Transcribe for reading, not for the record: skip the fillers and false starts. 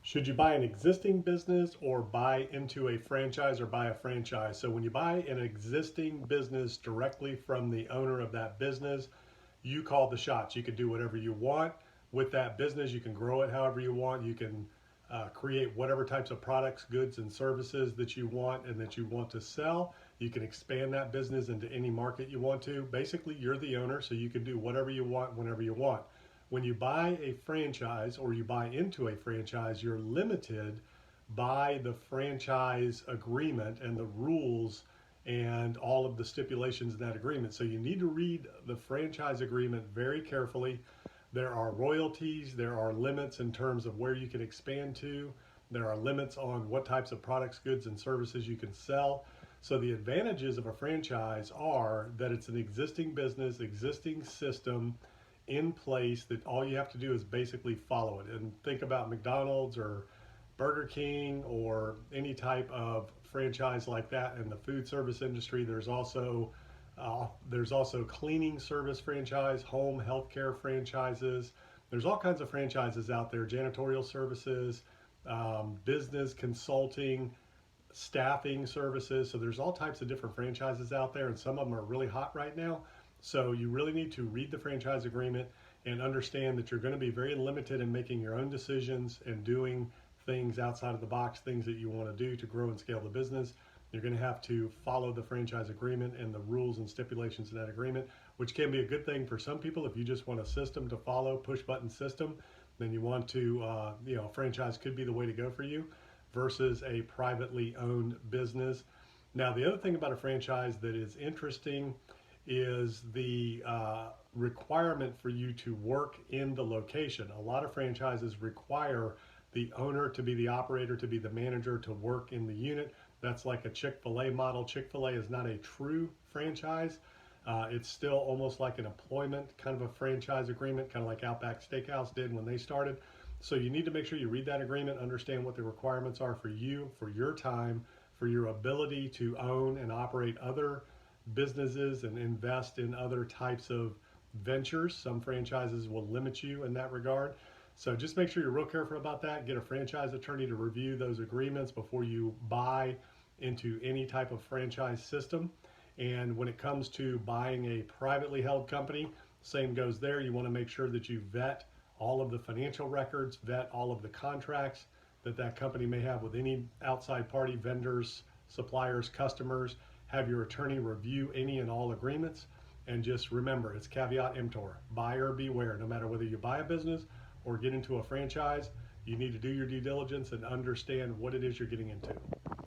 Should you buy an existing business or buy into a franchise or buy a franchise? So when you buy an existing business directly from the owner of that business, you call the shots. You can do whatever you want with that business. You can grow it however you want. You can create whatever types of products, goods, and services that you want and that you want to sell. You can expand that business into any market you want to. Basically, you're the owner, so you can do whatever you want whenever you want. When you buy a franchise or you buy into a franchise, you're limited by the franchise agreement and the rules and all of the stipulations in that agreement. So you need to read the franchise agreement very carefully. There are royalties, there are limits in terms of where you can expand to, there are limits on what types of products, goods, and services you can sell. So the advantages of a franchise are that it's an existing business, existing system in place that all you have to do is basically follow it. And think about McDonald's or Burger King or any type of franchise like that in the food service industry. There's also cleaning service franchise, home healthcare franchises. There's all kinds of franchises out there, janitorial services, business consulting, staffing services. So there's all types of different franchises out there, and some of them are really hot right now. So you really need to read the franchise agreement and understand that you're going to be very limited in making your own decisions and doing things outside of the box, things that you want to do to grow and scale the business. You're going to have to follow the franchise agreement and the rules and stipulations in that agreement, which can be a good thing for some people. If you just want a system to follow, push button system, then you want to, franchise could be the way to go for you versus a privately owned business. Now, the other thing about a franchise that is interesting is the requirement for you to work in the location. A lot of franchises require the owner to be the operator, to be the manager, to work in the unit. That's like a Chick-fil-A model. Chick-fil-A is not a true franchise. It's still almost like an employment kind of a franchise agreement, kind of like Outback Steakhouse did when they started. So you need to make sure you read that agreement, understand what the requirements are for you, for your time, for your ability to own and operate other businesses and invest in other types of ventures. Some franchises will limit you in that regard. So just make sure you're real careful about that. Get a franchise attorney to review those agreements before you buy into any type of franchise system. And when it comes to buying a privately held company, same goes there. You want to make sure that you vet all of the financial records, vet all of the contracts that that company may have with any outside party, vendors, suppliers, customers. Have your attorney review any and all agreements. And just remember, it's caveat emptor, buyer beware. No matter whether you buy a business or get into a franchise, you need to do your due diligence and understand what it is you're getting into.